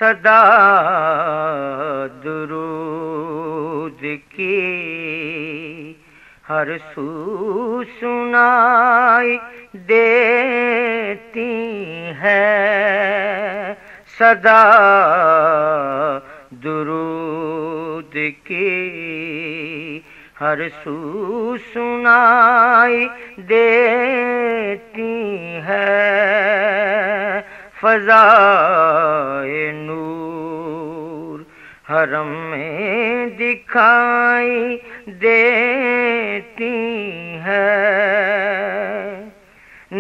صدا درود کی ہر سو سنائی دیتی ہے، صدا درود کی ہر سو سنائی دیتی ہے، فضائے نور حرم میں دکھائی دیتی ہے،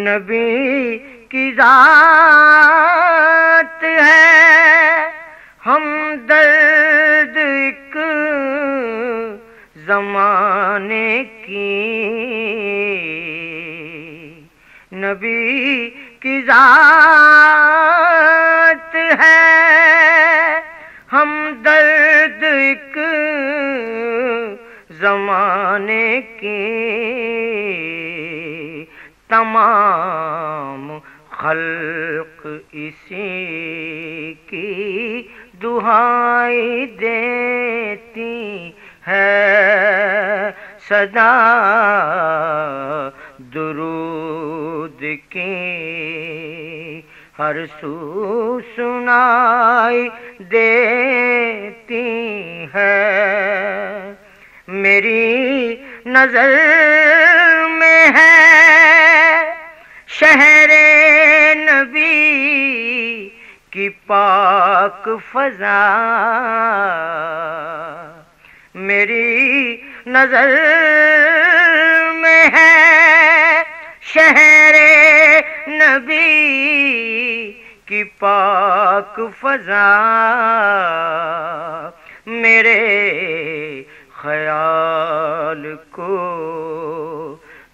نبی کی ذات ہے ہمدرد ایک زمانے کی، نبی کی ذات ہے ہمدرد ایک زمانے کی، تمام خلق اسی کی دہائی دیتی ہے، صدا درود کی ہر سو سنائی دیتی ہے، میری نظر میں ہے شہر نبی کی پاک فضا، میری نظر میں ہے شہر نبی کی پاک فضا، میرے خیال کو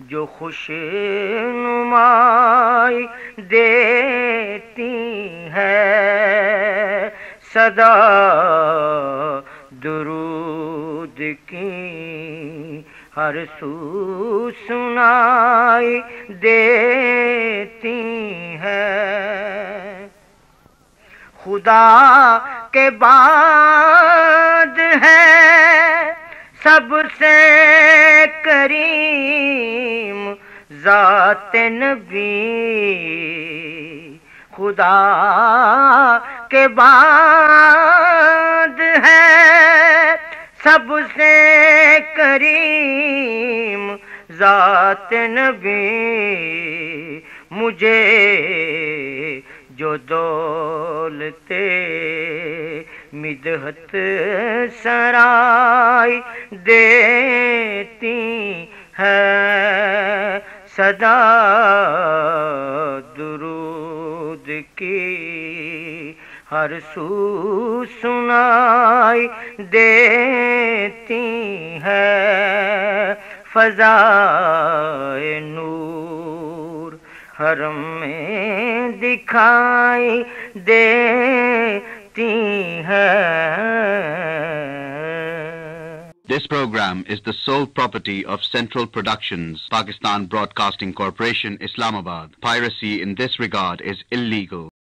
جو خوش نمائی دیتی ہے، صدا درود کی ہر سو سنائی دیتی ہے، خدا کے بعد ہے سب سے کریم ذات نبی، خدا کے بعد ہے سب سے کریم ذات نبی، مجھے جو دولت مدحت سرائی دیتی ہے، صدا درود کی ہر سو سنائی دیتی ہے، فضائے نور حرم میں دکھائی دیتی ہے۔ This program is the sole property of Central Productions, Pakistan Broadcasting Corporation, Islamabad. Piracy in this regard is illegal.